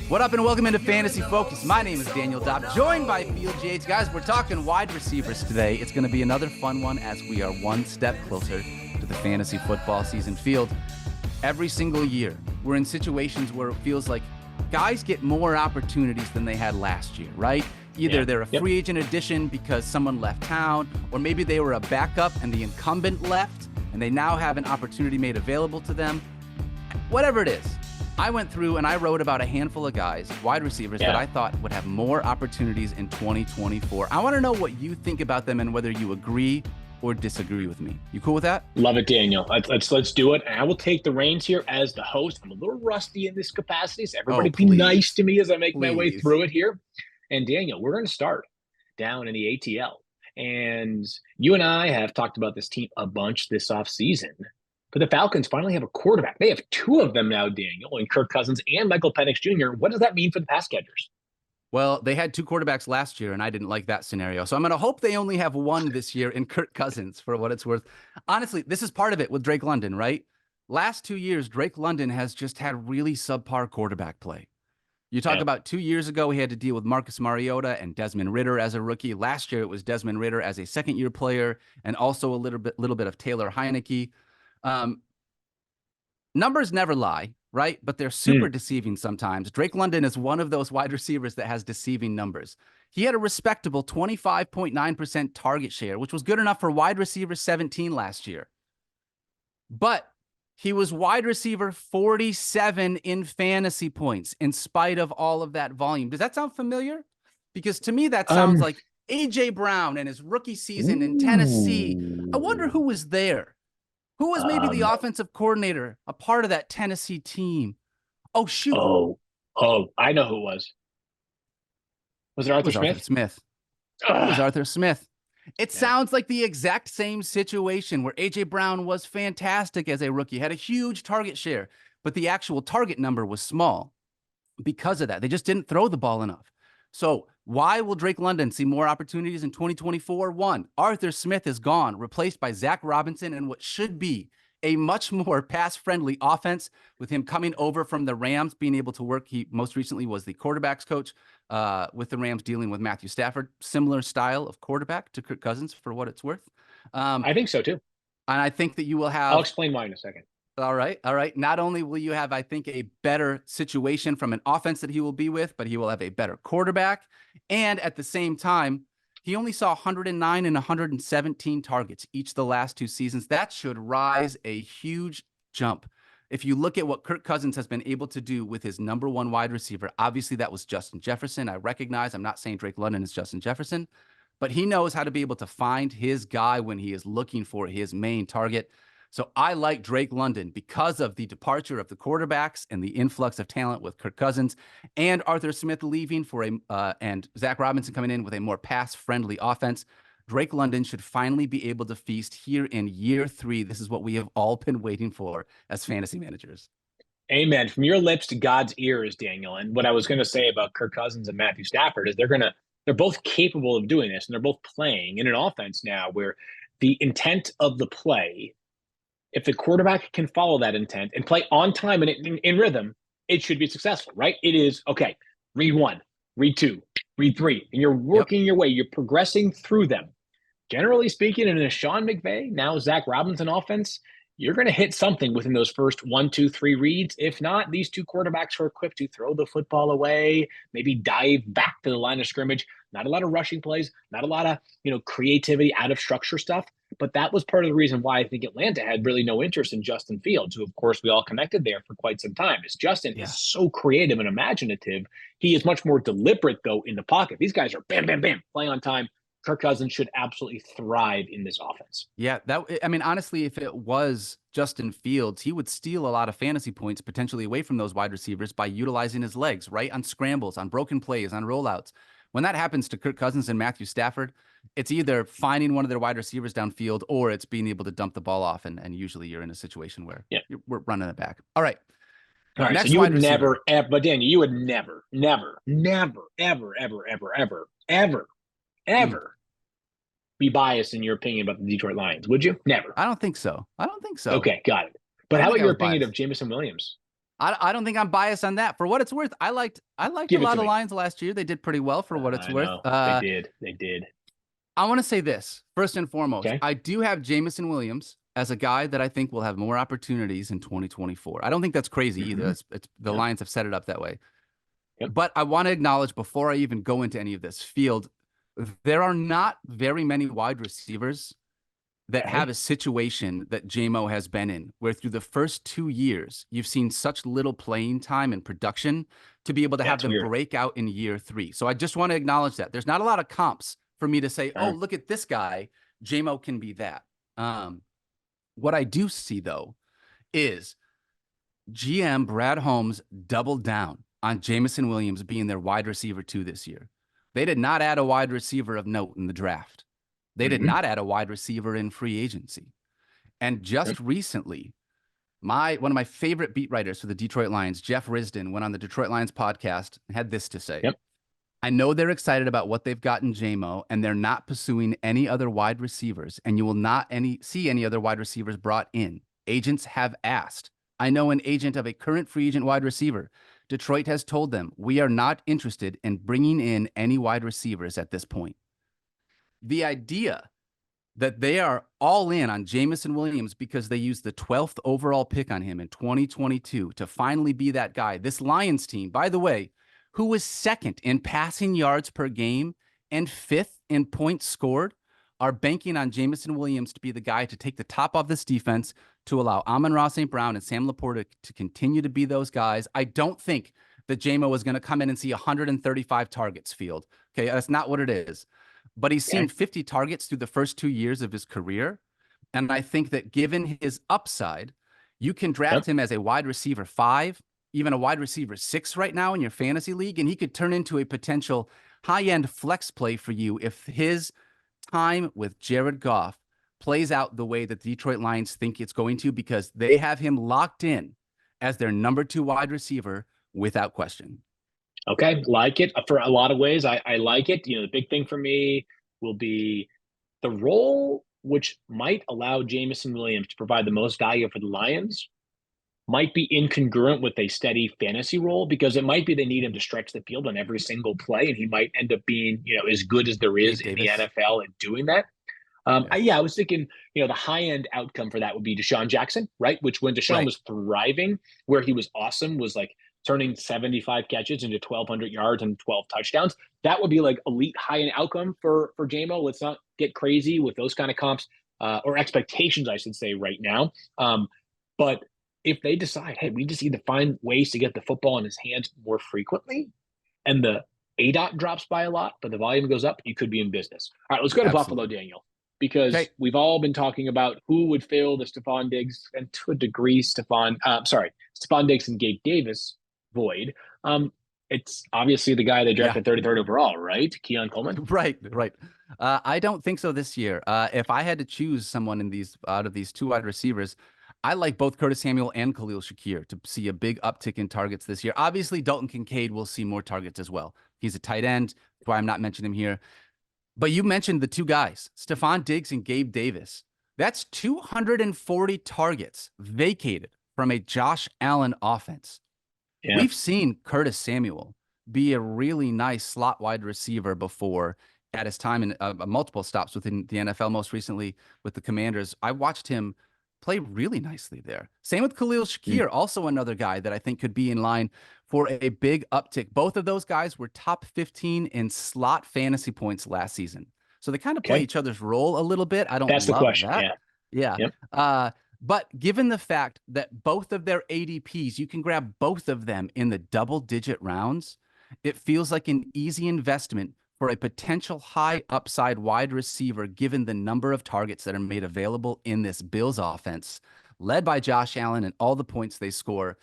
What up and welcome into Fantasy Focus. My name is Daniel Dopp, joined by Field Yates. Guys, we're talking wide receivers today. It's going to be another fun one as we are one step closer to the fantasy football season. Field, every single year, we're in situations where it feels like guys get more opportunities than they had last year, right? Either they're a free agent addition because someone left town, or maybe they were a backup and the incumbent left, and they now have an opportunity made available to them. Whatever it is, I went through and I wrote about a handful of guys, wide receivers, that I thought would have more opportunities in 2024. I want to know what you think about them and whether you agree or disagree with me. You cool with that? Love it, Daniel. Let's do it. And I will take the reins here as the host. I'm a little rusty in this capacity, so everybody be nice to me as I make my way through it here. And Daniel, we're going to start down in the ATL. And you and I have talked about this team a bunch this offseason. But the Falcons finally have a quarterback. They have two of them now, Daniel, and Kirk Cousins and Michael Penix Jr. What does that mean for the pass catchers? Well, they had two quarterbacks last year, and I didn't like that scenario. So I'm going to hope they only have one this year in Kirk Cousins, for what it's worth. Honestly, this is part of it with Drake London, right? Last 2 years, Drake London has just had really subpar quarterback play. You talk about 2 years ago, he had to deal with Marcus Mariota and Desmond Ridder as a rookie. Last year, it was Desmond Ridder as a second-year player, and also a little bit of Taylor Heineke. Numbers never lie, right? But they're super deceiving sometimes. Drake London is one of those wide receivers that has deceiving numbers. He had a respectable 25.9% target share, which was good enough for wide receiver 17 last year. But he was wide receiver 47 in fantasy points in spite of all of that volume. Does that sound familiar? Because to me, that sounds like A.J. Brown and his rookie season in Tennessee. I wonder who was there. Who was maybe the offensive coordinator, a part of that Tennessee team? Oh, shoot. I know who it was. Was it Arthur Smith? It was Arthur Smith. It sounds like the exact same situation where A.J. Brown was fantastic as a rookie, had a huge target share, but the actual target number was small because of that. They just didn't throw the ball enough. So why will Drake London see more opportunities in 2024? One, Arthur Smith is gone, replaced by Zach Robinson in what should be a much more pass-friendly offense with him coming over from the Rams, being able to work. He most recently was the quarterbacks coach with the Rams, dealing with Matthew Stafford. Similar style of quarterback to Kirk Cousins, for what it's worth. I think so, too. And I think that you will have... I'll explain why in a second. All right. Not only will you have, I think, a better situation from an offense that he will be with, but he will have a better quarterback. And at the same time, he only saw 109 and 117 targets each the last two seasons. That should rise a huge jump. If you look at what Kirk Cousins has been able to do with his number one wide receiver, obviously that was Justin Jefferson. I recognize I'm not saying Drake London is Justin Jefferson, but he knows how to be able to find his guy when he is looking for his main target. So I like Drake London because of the departure of the quarterbacks and the influx of talent with Kirk Cousins and Arthur Smith leaving for and Zach Robinson coming in with a more pass-friendly offense. Drake London should finally be able to feast here in year 3. This is what we have all been waiting for as fantasy managers. Amen. From your lips to God's ears, Daniel. And what I was going to say about Kirk Cousins and Matthew Stafford is they're both capable of doing this, and they're both playing in an offense now where the intent of the play, if the quarterback can follow that intent and play on time and in rhythm, it should be successful, right? It is, okay, read 1, read 2, read 3, and you're working your way. You're progressing through them. Generally speaking, in a Sean McVay, now Zach Robinson offense, you're going to hit something within those first 1, 2, 3 reads. If not, these two quarterbacks are equipped to throw the football away, maybe dive back to the line of scrimmage. Not a lot of rushing plays, not a lot of, creativity out of structure stuff. But that was part of the reason why I think Atlanta had really no interest in Justin Fields, who, of course, we all connected there for quite some time. Justin is so creative and imaginative. He is much more deliberate, though, in the pocket. These guys are bam, bam, bam, play on time. Kirk Cousins should absolutely thrive in this offense. Yeah, honestly, if it was Justin Fields, he would steal a lot of fantasy points potentially away from those wide receivers by utilizing his legs, right? On scrambles, on broken plays, on rollouts. When that happens to Kirk Cousins and Matthew Stafford, it's either finding one of their wide receivers downfield or it's being able to dump the ball off. And usually you're in a situation where we're running it back. All right. Next so you would never, but Daniel, you would never, ever be biased in your opinion about the Detroit Lions, would you? Never. I don't think so. Okay, got it. But how about your opinion of Jameson Williams? I don't think I'm biased on that. For what it's worth, I liked a Give it lot to of me. Lions last year. They did pretty well for what it's I worth. know they did. They did. I want to say this first and foremost. Okay. I do have Jameson Williams as a guy that I think will have more opportunities in 2024. I don't think that's crazy either. It's the Yeah. Lions have set it up that way. Yep. But I want to acknowledge before I even go into any of this field, there are not very many wide receivers that Okay. have a situation that JMO has been in, where through the first 2 years, you've seen such little playing time and production to be able to have That's them weird. break out in year 3. So I just want to acknowledge that. There's not a lot of comps for me to say, oh, Uh, look at this guy. JMO can be that. What I do see, though, is GM Brad Holmes doubled down on Jameson Williams being their wide receiver 2 this year. They did not add a wide receiver of note in the draft. They did not add a wide receiver in free agency. And just recently, one of my favorite beat writers for the Detroit Lions, Jeff Risdon, went on the Detroit Lions podcast and had this to say. Yep. I know they're excited about what they've got in JMO, and they're not pursuing any other wide receivers, and you will not see any other wide receivers brought in. Agents have asked. I know an agent of a current free agent wide receiver. Detroit has told them, we are not interested in bringing in any wide receivers at this point. The idea that they are all in on Jameson Williams because they used the 12th overall pick on him in 2022 to finally be that guy. This Lions team, by the way, who was second in passing yards per game and 5th in points scored, are banking on Jameson Williams to be the guy to take the top off this defense, to allow Amon-Ra St. Brown and Sam Laporta to continue to be those guys. I don't think that JMO is going to come in and see 135 targets field. Okay, that's not what it is. But he's seen 50 targets through the first 2 years of his career. And I think that given his upside, you can draft him as a wide receiver 5, even a wide receiver 6 right now in your fantasy league. And he could turn into a potential high-end flex play for you if his time with Jared Goff plays out the way that the Detroit Lions think it's going to, because they have him locked in as their number 2 wide receiver without question. Okay, like it for a lot of ways. I like it. The big thing for me will be the role which might allow Jameson Williams to provide the most value for the Lions might be incongruent with a steady fantasy role, because it might be they need him to stretch the field on every single play, and he might end up being, as good as there is in the NFL at doing that. I was thinking, the high end outcome for that would be Deshaun Jackson, right? Which when Deshaun was thriving, where he was awesome, was like turning 75 catches into 1,200 yards and 12 touchdowns. That would be like elite high end outcome for JMO. Let's not get crazy with those kind of comps or expectations, I should say, right now. But if they decide, hey, we just need to find ways to get the football in his hands more frequently, and the ADOT drops by a lot, but the volume goes up, you could be in business. All right, let's go to Buffalo, Daniel, because we've all been talking about who would fill the Stefon Diggs, and to a degree, Stefon Diggs and Gabe Davis void. It's obviously the guy they drafted 33rd overall, right? Keon Coleman. Right. I don't think so this year. If I had to choose someone out of these 2 wide receivers, I like both Curtis Samuel and Khalil Shakir to see a big uptick in targets this year. Obviously, Dalton Kincaid will see more targets as well. He's a tight end. That's why I'm not mentioning him here. But you mentioned the 2 guys, Stefon Diggs and Gabe Davis. That's 240 targets vacated from a Josh Allen offense. Yeah. We've seen Curtis Samuel be a really nice slot wide receiver before at his time in multiple stops within the NFL, most recently with the Commanders. I watched him play really nicely there. Same with Khalil Shakir, also another guy that I think could be in line for a big uptick. Both of those guys were top 15 in slot fantasy points last season. So they kind of play each other's role a little bit. I don't That's love the question. that. Yeah. Yep. But given the fact that both of their ADPs, you can grab both of them in the double-digit rounds, it feels like an easy investment for a potential high upside wide receiver, given the number of targets that are made available in this Bills offense, led by Josh Allen and all the points they score.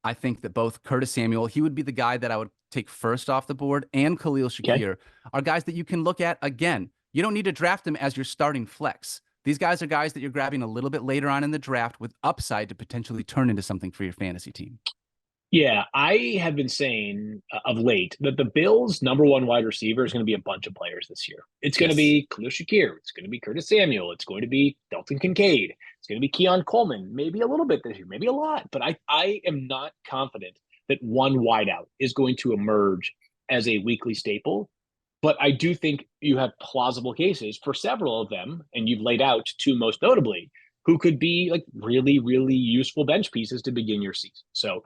I think that both Curtis Samuel, he would be the guy that I would take first off the board, and Khalil Shakir are guys that you can look at. Again, you don't need to draft them as your starting flex. These guys are guys that you're grabbing a little bit later on in the draft with upside to potentially turn into something for your fantasy team. Yeah, I have been saying of late that the Bills' number one wide receiver is going to be a bunch of players this year. It's going to Yes. be Khalil Shakir. It's going to be Curtis Samuel. It's going to be Dalton Kincaid. It's going to be Keon Coleman. Maybe a little bit this year, maybe a lot. But I am not confident that one wideout is going to emerge as a weekly staple. But I do think you have plausible cases for several of them, and you've laid out two most notably, who could be like really, really useful bench pieces to begin your season. So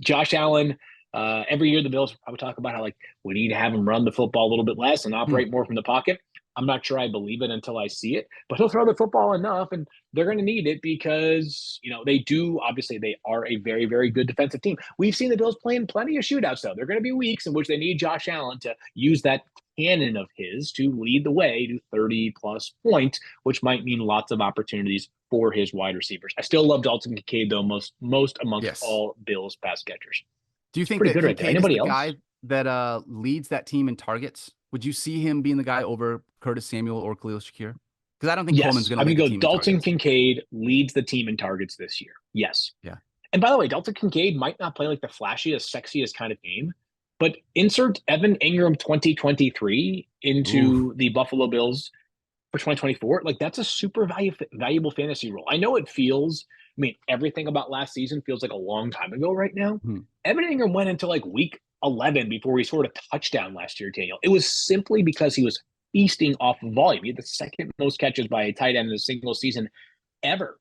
Josh Allen, every year the Bills probably talk about how like we need to have him run the football a little bit less and Hmm. operate more from the pocket. I'm not sure I believe it until I see it, but he'll throw the football enough, and they're going to need it because they do. Obviously, they are a very, very good defensive team. We've seen the Bills playing plenty of shootouts, though. They're going to be weeks in which they need Josh Allen to use that cannon of his to lead the way to 30 plus points, which might mean lots of opportunities for his wide receivers. I still love Dalton Kincaid, though, most amongst Yes. all Bills pass catchers. Do you It's think pretty that good right there. Kincaid is Anybody the else? guy that leads that team in targets? Would you see him being the guy over Curtis Samuel or Khalil Shakir? Because I don't think Coleman's Yes. going to I'm lead going to the go team in Dalton targets. Kincaid leads the team in targets this year. Yes. Yeah. And by the way, Dalton Kincaid might not play like the flashiest, sexiest kind of game, but insert Evan Ingram 2023 Ooh. into the Buffalo Bills for 2024. Like that's a super valuable fantasy role. I know it feels, I mean, everything about last season feels like a long time ago right now. Hmm. Evan Ingram went into like week 11 before he scored a touchdown last year, Daniel. It was simply because he was feasting off of volume. He had the second most catches by a tight end in a single season ever.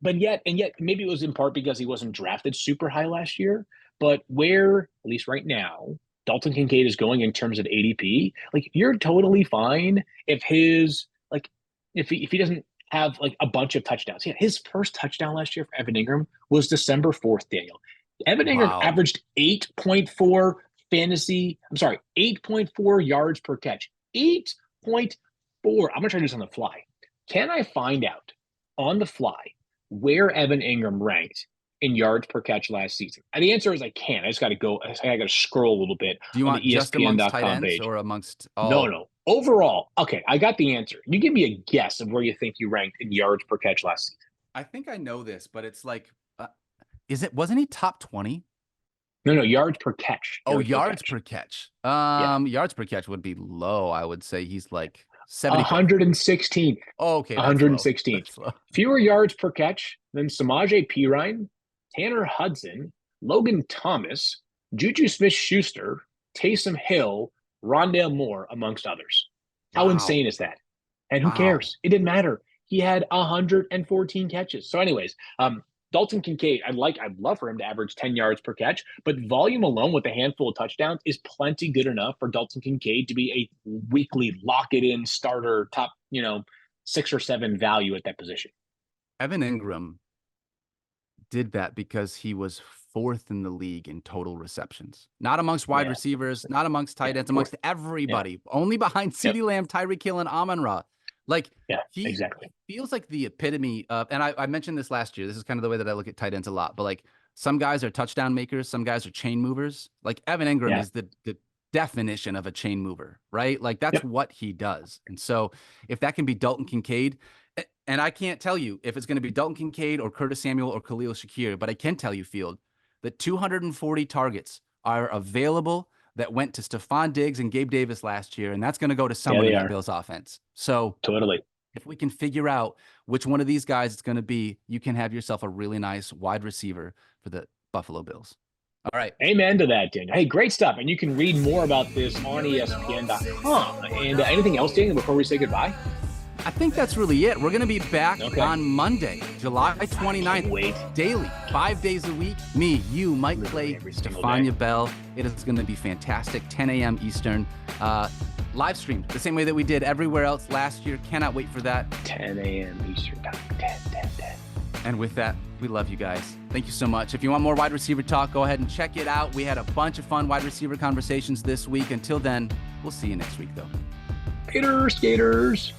And yet, maybe it was in part because he wasn't drafted super high last year. But where, at least right now, Dalton Kincaid is going in terms of ADP, like you're totally fine if his like if he doesn't have like a bunch of touchdowns. Yeah, his first touchdown last year for Evan Ingram was December 4th, Daniel. Evan Ingram Wow. averaged 8.4 fantasy. I'm sorry, 8.4 yards per catch. 8.4. I'm gonna try to do this on the fly. Can I find out on the fly where Evan Ingram ranked in yards per catch last season? And the answer is I can't. I just got to go. I got to scroll a little bit Do you on want the just amongst tight ESPN.com ends page. or amongst No, all? no. Overall, okay, I got the answer. You give me a guess of where you think you ranked in yards per catch last season. I think I know this, but it's like, wasn't he top 20? No, no, yards per catch. Oh, Yards per yards catch. per catch. Yeah. Yards per catch would be low. I would say he's like 75th. 116th. Oh, okay, that's low. 116th. That's low. Fewer yards per catch than Samaje Perine, Tanner Hudson, Logan Thomas, Juju Smith-Schuster, Taysom Hill, Rondale Moore, amongst others. How Wow. insane is that? And who Wow. cares? It didn't matter. He had 114 catches. So, anyways, Dalton Kincaid, I'd love for him to average 10 yards per catch, but volume alone with a handful of touchdowns is plenty good enough for Dalton Kincaid to be a weekly lock it in starter top, 6 or 7 value at that position. Evan Ingram did that because he was fourth in the league in total receptions, not amongst wide Yeah. receivers, not amongst tight Yeah. ends, amongst Yeah. everybody, only behind Yep. CeeDee Lamb, Tyreek Hill, and Amon-Ra. Like Yeah. he Exactly. feels like the epitome of, and I mentioned this last year. This is kind of the way that I look at tight ends a lot, but like some guys are touchdown makers, some guys are chain movers. Like Evan Ingram Yeah. is the definition of a chain mover, right? Like that's Yep. what he does. And so if that can be Dalton Kincaid, and I can't tell you if it's going to be Dalton Kincaid or Curtis Samuel or Khalil Shakir, but I can tell you, Field, that 240 targets are available that went to Stefon Diggs and Gabe Davis last year, and that's going to go to Yeah, someone they in that are. Bills offense. So Totally. if we can figure out which one of these guys it's going to be, you can have yourself a really nice wide receiver for the Buffalo Bills. All right. Amen to that, Daniel. Hey, great stuff. And you can read more about this on ESPN.com. And anything else, Daniel, before we say goodbye? I think that's really it. We're going to be back Okay. on Monday, July 29th. Wait. Daily, 5 days a week. Me, you, Mike Literally Clay, every single Stefania day. Bell. It is going to be fantastic. 10 a.m. Eastern. Live stream the same way that we did everywhere else last year. Cannot wait for that. 10 a.m. Eastern time. 10. And with that, we love you guys. Thank you so much. If you want more wide receiver talk, go ahead and check it out. We had a bunch of fun wide receiver conversations this week. Until then, we'll see you next week, though. Skaters.